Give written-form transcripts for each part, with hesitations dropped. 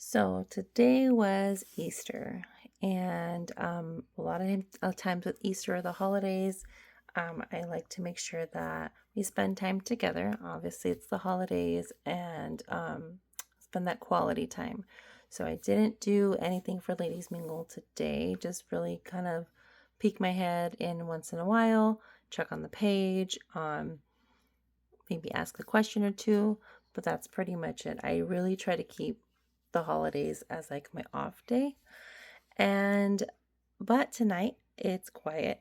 So today was Easter, and a lot of times with Easter or the holidays, I like to make sure that we spend time together. Obviously, it's the holidays, and spend that quality time. So I didn't do anything for Ladies Mingle today. Just really kind of peek my head in once in a while, check on the page, maybe ask a question or two, but that's pretty much it. I really try to keep the holidays as like my off day. And but tonight it's quiet.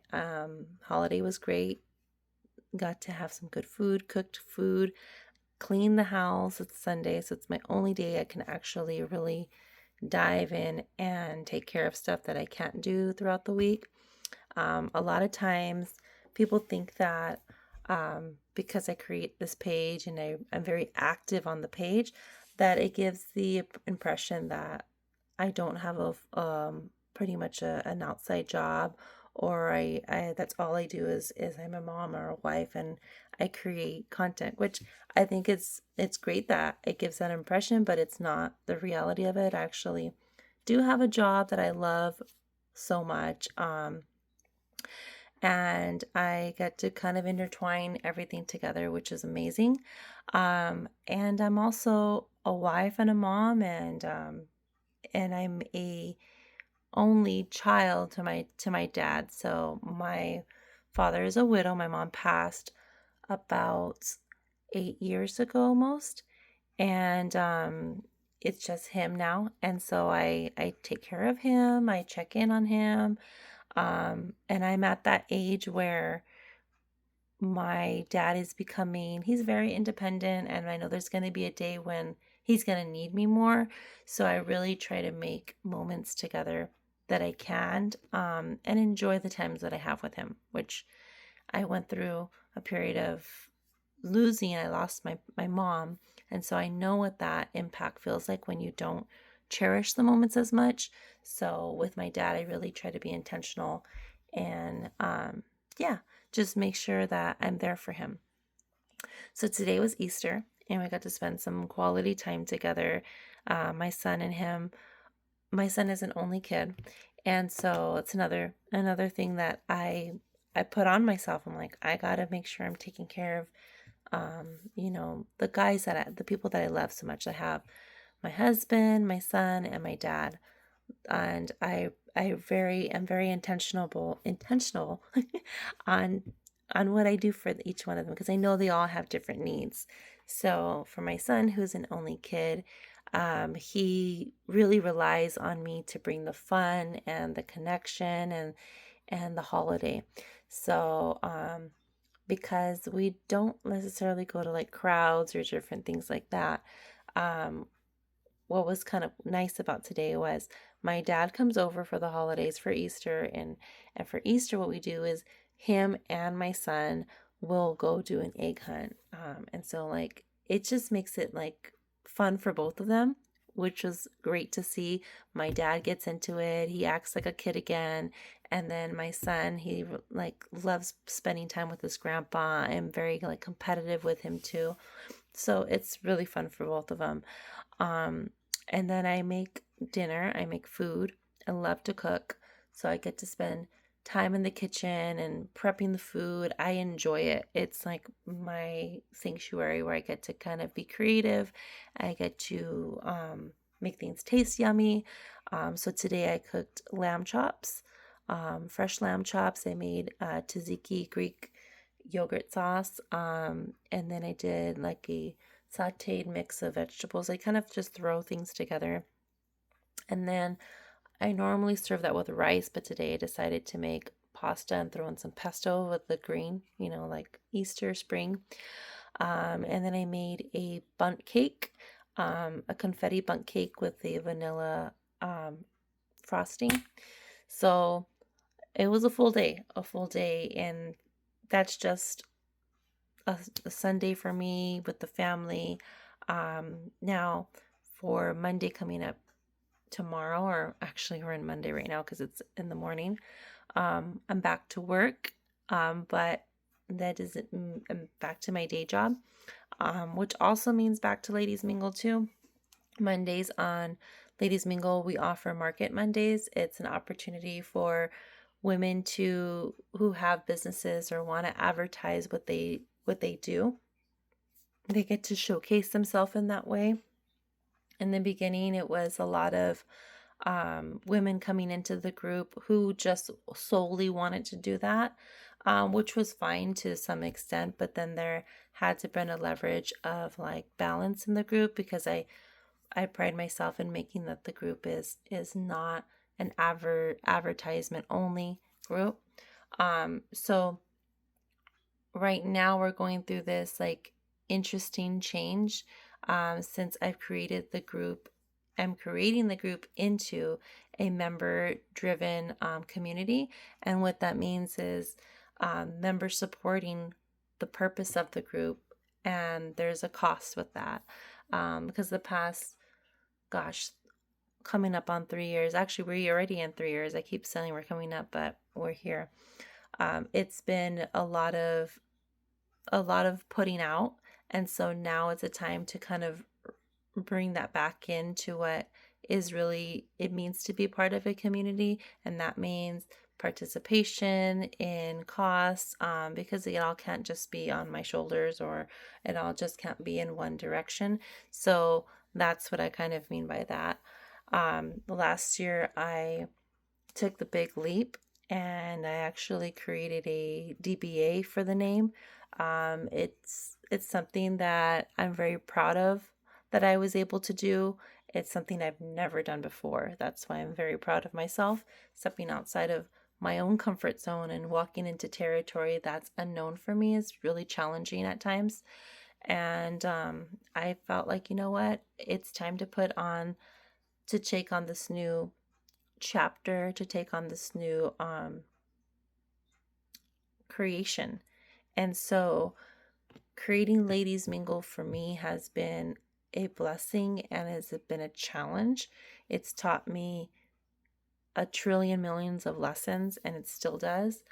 Holiday was great. Got to have some good food, cooked food, clean the house. It's Sunday, so it's my only day I can actually really dive in and take care of stuff that I can't do throughout the week. A lot of times people think that because I create this page and I'm very active on the page, that it gives the impression that I don't have pretty much an outside job, or I that's all I do is I'm a mom or a wife and I create content, which I think it's great that it gives that impression, but it's not the reality of it. I actually do have a job that I love so much. And I get to kind of intertwine everything together, which is amazing. And I'm also a wife and a mom, and I'm a only child to my dad. So my father is a widow. My mom passed about 8 years ago, almost, and it's just him now. And so I take care of him. I check in on him. And I'm at that age where my dad is he's very independent, and I know there's going to be a day when he's going to need me more. So I really try to make moments together that I can, and enjoy the times that I have with him, which I went through a period of losing. I lost my mom. And so I know what that impact feels like when you don't cherish the moments as much. So with my dad, I really try to be intentional and, yeah, just make sure that I'm there for him. So today was Easter, and we got to spend some quality time together. My son and him. My son is an only kid, and so it's another thing that I put on myself. I'm like, I gotta make sure I'm taking care of, the people that I love so much. I have my husband, my son, and my dad, and am very intentional on what I do for each one of them, because I know they all have different needs. So for my son, who's an only kid, he really relies on me to bring the fun and the connection and the holiday. So because we don't necessarily go to like crowds or different things like that. Um, what was kind of nice about today was my dad comes over for the holidays for Easter, and for Easter what we do is him and my son will go do an egg hunt. And so like it just makes it like fun for both of them, which was great to see. My dad gets into it. He acts like a kid again. And then my son, he like loves spending time with his grandpa. I'm very like competitive with him too. So it's really fun for both of them. Um, and then I make dinner, I make food. I love to cook. So I get to spend time in the kitchen and prepping the food. I enjoy it. It's like my sanctuary where I get to kind of be creative. I get to make things taste yummy. So today I cooked lamb chops, fresh lamb chops. I made tzatziki Greek yogurt sauce. And then I did like a sauteed mix of vegetables. I kind of just throw things together. And then I normally serve that with rice, but today I decided to make pasta and throw in some pesto with the green, like Easter, spring. And then I made a bundt cake, a confetti bundt cake with the vanilla frosting. So it was a full day, and that's just a Sunday for me with the family. Now, for Monday coming up tomorrow, or actually we're in Monday right now because it's in the morning, I'm back to work, but that isn't, I'm back to my day job, which also means back to Ladies Mingle too. Mondays on Ladies Mingle, we offer Market Mondays. It's an opportunity for women who have businesses or want to advertise what they do. They get to showcase themselves in that way. In the beginning, it was a lot of women coming into the group who just solely wanted to do that, which was fine to some extent. But then there had to been a leverage of like balance in the group, because I pride myself in making that the group is not an advertisement only group. So right now we're going through this like interesting change, since I'm creating the group into a member driven community. And what that means is members supporting the purpose of the group, and there's a cost with that, because the past, gosh, coming up on 3 years, actually we're already in 3 years. I keep saying we're coming up, but we're here. It's been a lot of putting out. And so now it's a time to kind of bring that back into what is really it means to be part of a community. And that means participation in costs, because it all can't just be on my shoulders, or it all just can't be in one direction. So that's what I kind of mean by that. Last year I took the big leap, and I actually created a DBA for the name. It's something that I'm very proud of that I was able to do. It's something I've never done before. That's why I'm very proud of myself, stepping outside of my own comfort zone and walking into territory that's unknown for me is really challenging at times. And I felt like, you know what? It's time to take on this new chapter, to take on this new creation. And so creating Ladies Mingle for me has been a blessing and has been a challenge. It's taught me a trillion millions of lessons, and it still does.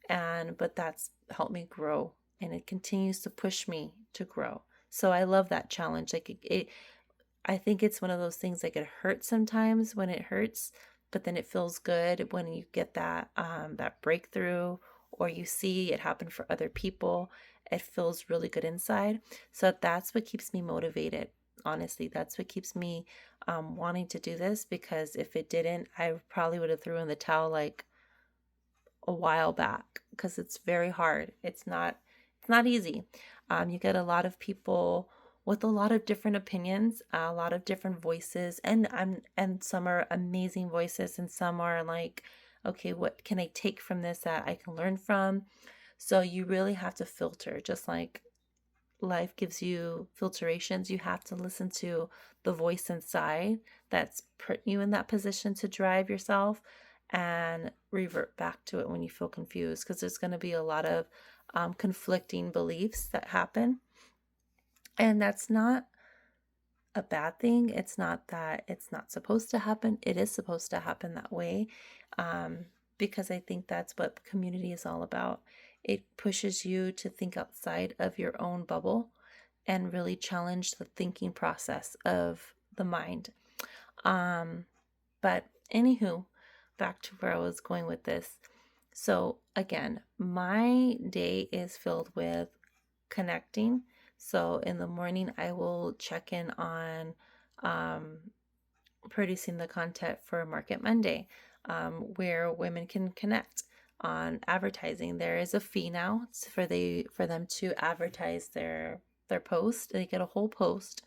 But that's helped me grow, and it continues to push me to grow. So I love that challenge. Like I think it's one of those things, like it hurts sometimes when it hurts, but then it feels good when you get that breakthrough, or you see it happen for other people. It feels really good inside. So that's what keeps me motivated. Honestly, that's what keeps me wanting to do this, because if it didn't, I probably would have threw in the towel like a while back, because it's very hard. It's not easy. You get a lot of people with a lot of different opinions, a lot of different voices, and some are amazing voices, and some are like, okay, what can I take from this that I can learn from? So you really have to filter, just like life gives you filtrations. You have to listen to the voice inside that's put you in that position to drive yourself, and revert back to it when you feel confused, because there's going to be a lot of conflicting beliefs that happen. And that's not a bad thing. It's not that it's not supposed to happen. It is supposed to happen that way, um, because I think that's what community is all about. It pushes you to think outside of your own bubble and really challenge the thinking process of the mind. But anywho, back to where I was going with this. So again, my day is filled with connecting. So in the morning, I will check in on um, producing the content for Market Monday, where women can connect on advertising. There is a fee now for them to advertise their post. They get a whole post,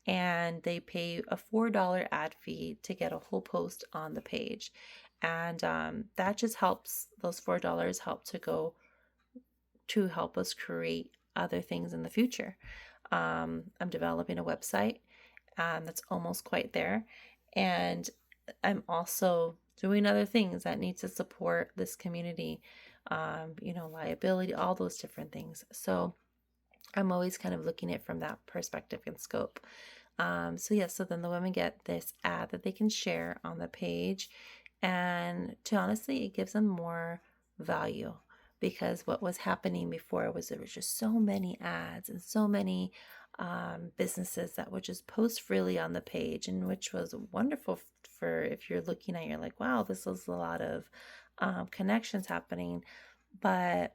and they pay a $4 ad fee to get a whole post on the page. And that just helps, those $4 help to go to help us create other things in the future. I'm developing a website that's almost quite there. And I'm also doing other things that need to support this community, liability, all those different things. So I'm always kind of looking at it from that perspective and scope. So then the women get this ad that they can share on the page. And to honestly, it gives them more value, because what was happening before was there was just so many ads and so many businesses that would just post freely on the page, and which was wonderful for if you're looking at, you're like, wow, this is a lot of connections happening. But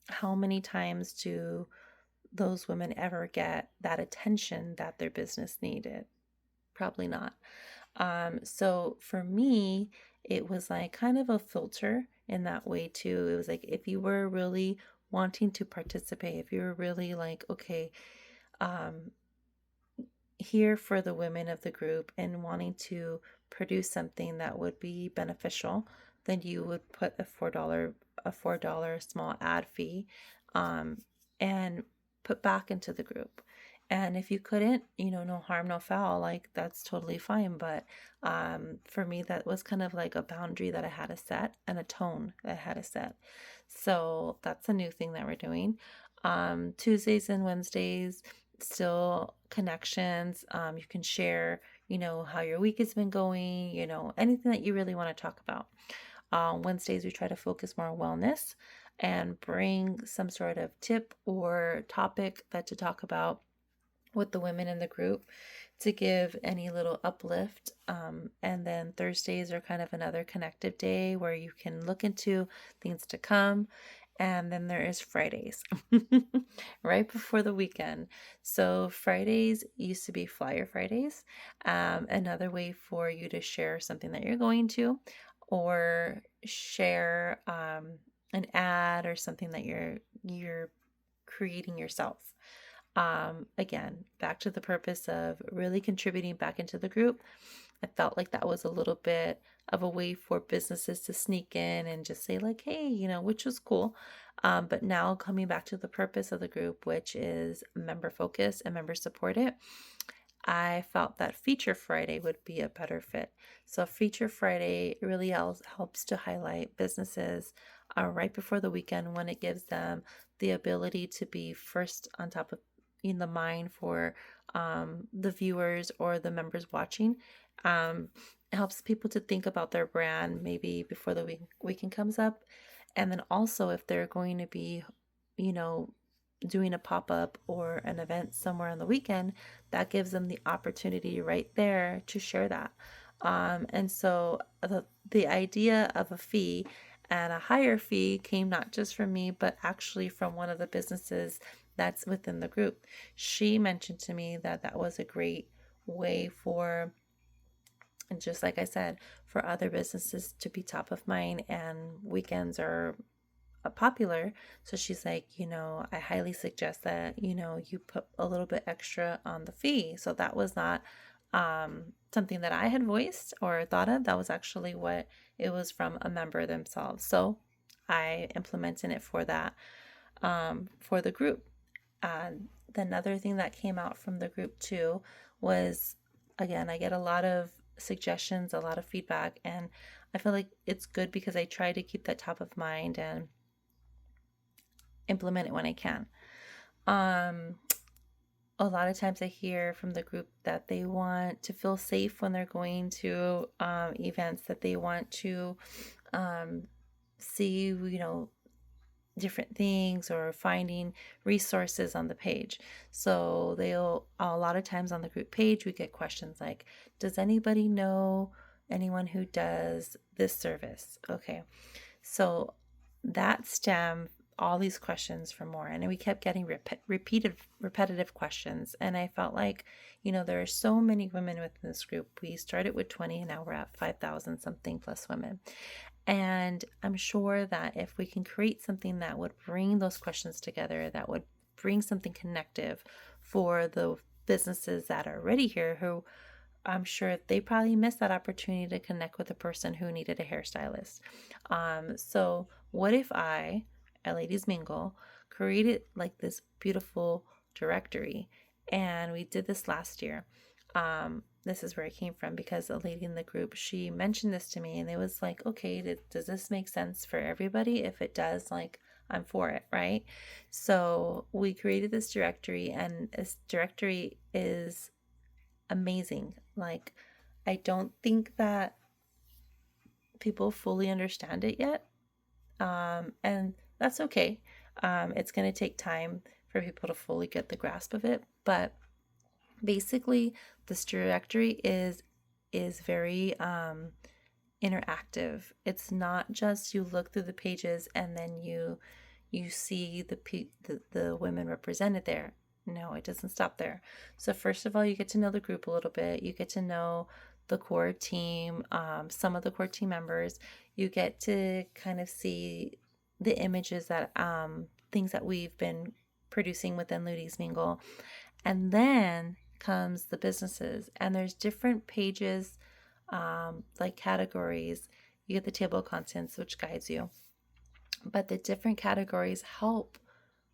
how many times do those women ever get that attention that their business needed? Probably not. So for me, it was like kind of a filter in that way too. It was like if you were really wanting to participate, if you were really like, okay, um, here for the women of the group and wanting to produce something that would be beneficial, then you would put a $4 small ad fee, um, and put back into the group. And if you couldn't, no harm, no foul, like that's totally fine. But for me, that was kind of like a boundary that I had to set and a tone that I had to set. So that's a new thing that we're doing. Tuesdays and Wednesdays, still connections. You can share, how your week has been going, anything that you really want to talk about. Wednesdays, we try to focus more on wellness and bring some sort of tip or topic that to talk about with the women in the group to give any little uplift. And then Thursdays are kind of another connective day where you can look into things to come. And then there is Fridays, right before the weekend. So Fridays used to be Flyer Fridays, another way for you to share something that you're going to, or share an ad or something that you're creating yourself. Again, back to the purpose of really contributing back into the group. I felt like that was a little bit of a way for businesses to sneak in and just say like, hey, which was cool. But now coming back to the purpose of the group, which is member focus and member supported, I felt that Feature Friday would be a better fit. So Feature Friday really helps to highlight businesses right before the weekend, when it gives them the ability to be first on top of in the mind for the viewers or the members watching. It helps people to think about their brand maybe before the weekend comes up. And then also if they're going to be, you know, doing a pop-up or an event somewhere on the weekend, that gives them the opportunity right there to share that. And so the idea of a fee and a higher fee came not just from me, but actually from one of the businesses that's within the group. She mentioned to me that that was a great way for, and just like I said, for other businesses to be top of mind, and weekends are popular. So she's like, I highly suggest that, you put a little bit extra on the fee. So that was not something that I had voiced or thought of. That was actually what it was from a member themselves. So I implemented it for that, for the group. Another thing that came out from the group too was, again, I get a lot of suggestions, a lot of feedback, and I feel like it's good because I try to keep that top of mind and implement it when I can. A lot of times I hear from the group that they want to feel safe when they're going to events, that they want to see, different things or finding resources on the page. So they'll, a lot of times on the group page, we get questions like, does anybody know anyone who does this service? Okay. So that stemmed all these questions for more, and we kept getting repetitive questions. And I felt like, there are so many women within this group. We started with 20 and now we're at 5,000 something plus women. And I'm sure that if we can create something that would bring those questions together, that would bring something connective for the businesses that are already here, who I'm sure they probably missed that opportunity to connect with a person who needed a hairstylist. So what if I, at Ladies Mingle, created like this beautiful directory? And we did this last year. This is where it came from, because a lady in the group, she mentioned this to me, and it was like, okay, does this make sense for everybody? If it does, like, I'm for it, right? So we created this directory, and this directory is amazing. Like, I don't think that people fully understand it yet. And that's okay. It's going to take time for people to fully get the grasp of it. But Basically, this directory is very interactive. It's not just you look through the pages and then you see the women represented there. No, it doesn't stop there. So first of all, you get to know the group a little bit. You get to know the core team, some of the core team members. You get to kind of see the images that things that we've been producing within Ladies Mingle, and then comes the businesses, and there's different pages, like categories. You get the table of contents, which guides you, but the different categories help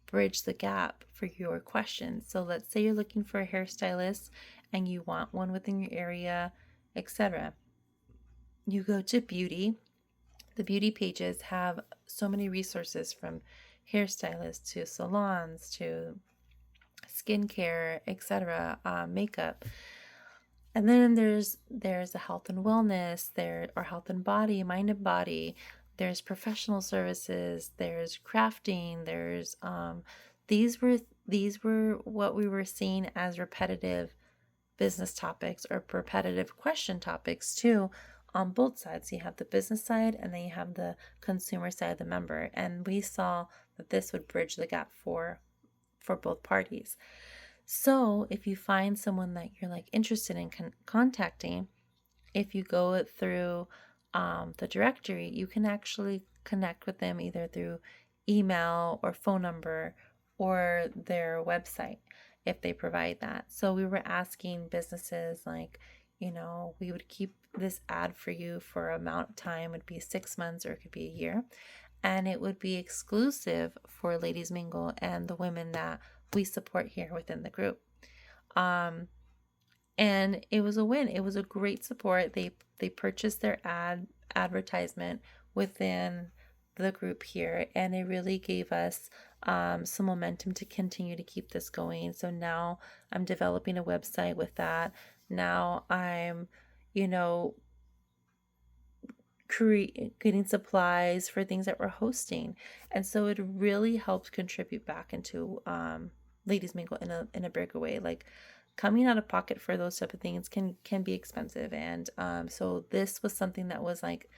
bridge the gap for your questions. So let's say you're looking for a hairstylist and you want one within your area, etc. You go to beauty. The beauty pages have so many resources, from hairstylists to salons to skincare, etc., makeup. And then there's a health and wellness, there or health and body, mind and body. There's professional services. There's crafting. There's these were what we were seeing as repetitive business topics or repetitive question topics too, on both sides. You have the business side and then you have the consumer side of the member, and we saw that this would bridge the gap for both parties. So if you find someone that you're like interested in contacting, if you go through the directory, you can actually connect with them either through email or phone number or their website if they provide that. So we were asking businesses like, we would keep this ad for you for amount of time. It would be 6 months or it could be a year. And it would be exclusive for Ladies Mingle and the women that we support here within the group. And it was a win. It was a great support. They purchased their advertisement within the group here, and it really gave us some momentum to continue to keep this going. So now I'm developing a website with that. Now I'm, getting supplies for things that we're hosting, and so it really helped contribute back into Ladies Mingle in a bigger way. Like, coming out of pocket for those type of things can be expensive, and so this was something that was like,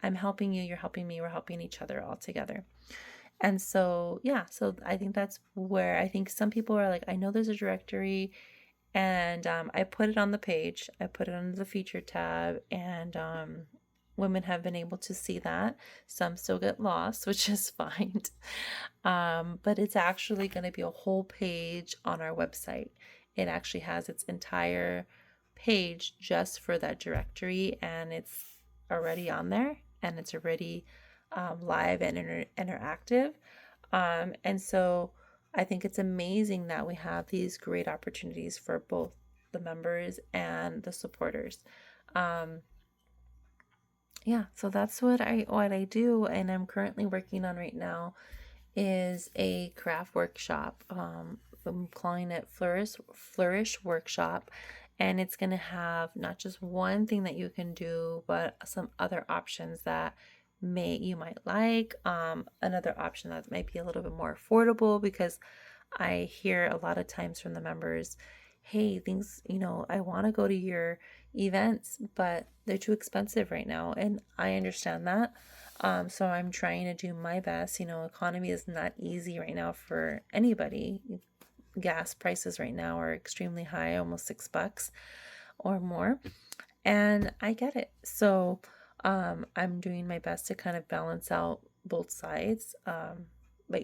I'm helping you, you're helping me, we're helping each other all together. And so so I think that's where I think some people are like, I know there's a directory, and I put it on the page, I put it under the feature tab, and women have been able to see that. Some still get lost, which is fine. But it's actually going to be a whole page on our website. It actually has its entire page just for that directory, and it's already on there, and it's already live and interactive. And so I think it's amazing that we have these great opportunities for both the members and the supporters. So that's what I do, and I'm currently working on right now is a craft workshop. I'm calling it Flourish Workshop, and it's going to have not just one thing that you can do, but some other options that you might like. Another option that might be a little bit more affordable, because I hear a lot of times from the members, hey, things, I want to go to your events, but they're too expensive right now. And I understand that. So I'm trying to do my best. Economy is not easy right now for anybody. Gas prices right now are extremely high, almost $6 or more. And I get it. So I'm doing my best to kind of balance out both sides. But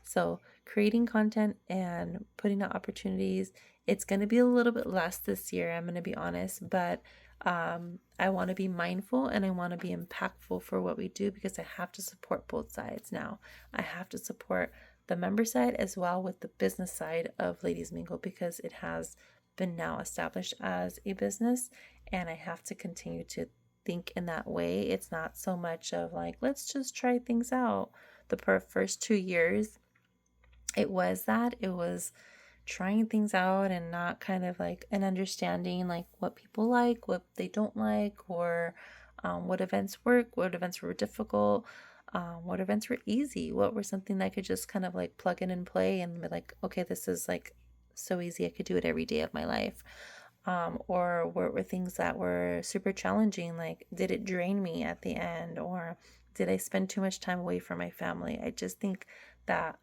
so creating content and putting out opportunities, it's going to be a little bit less this year, I'm going to be honest, but I want to be mindful and I want to be impactful for what we do, because I have to support both sides now. I have to support the member side as well with the business side of Ladies Mingle, because it has been now established as a business, and I have to continue to think in that way. It's not so much of like, let's just try things out. The first 2 years, it was trying things out and not kind of like an understanding like what people like, what they don't like, or what events work, what events were difficult, what events were easy, what were something that I could just kind of like plug in and play and be like, okay, this is like so easy I could do it every day of my life? Or were things that were super challenging? Like, did it drain me at the end? Or did I spend too much time away from my family? I just think that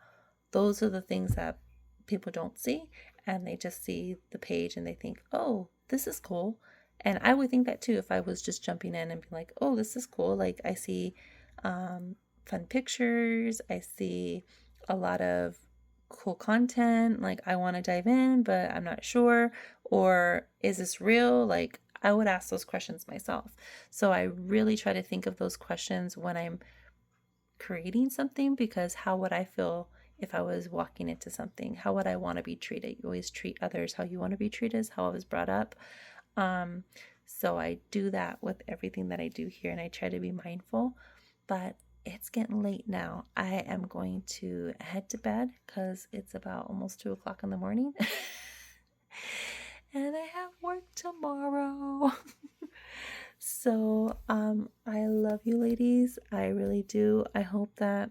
those are the things that people don't see, and they just see the page and they think, oh, this is cool. And I would think that too if I was just jumping in and be like, oh, this is cool. Like, I see fun pictures, I see a lot of cool content. Like, I want to dive in, but I'm not sure. Or is this real? Like, I would ask those questions myself. So I really try to think of those questions when I'm creating something, because how would I feel if I was walking into something? How would I want to be treated? You always treat others how you want to be treated, is how I was brought up. Um, so I do that with everything that I do here, and I try to be mindful. But it's getting late now. I am going to head to bed because it's about almost 2 o'clock in the morning. And I have work tomorrow. So, I love you ladies. I really do. I hope that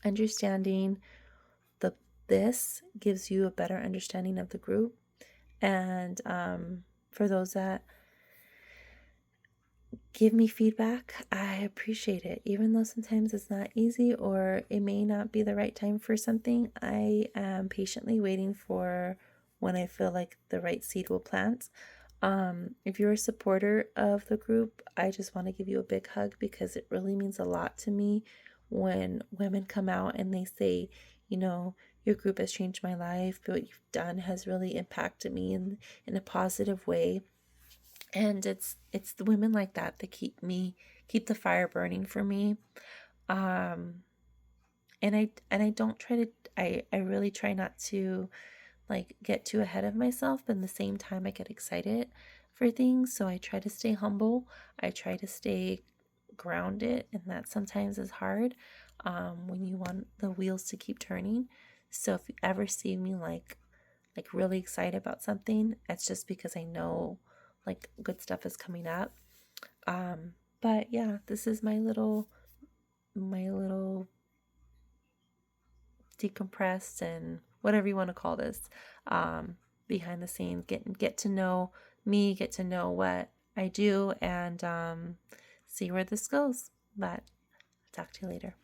understanding the this gives you a better understanding of the group. And for those that give me feedback, I appreciate it. Even though sometimes it's not easy or it may not be the right time for something, I am patiently waiting for when I feel like the right seed will plant. If you're a supporter of the group, I just want to give you a big hug, because it really means a lot to me when women come out and they say, you know, your group has changed my life. What you've done has really impacted me in a positive way. And it's the women like that that keep the fire burning for me. Um, and I don't try to I really try not to like get too ahead of myself, but in the same time I get excited for things, so I try to stay humble. I try to stay grounded, and that sometimes is hard when you want the wheels to keep turning. So if you ever see me like really excited about something, it's just because I know like good stuff is coming up. But yeah, this is my little decompressed and whatever you want to call this, um, behind the scenes, get to know me, get to know what I do, and see where this goes. But talk to you later.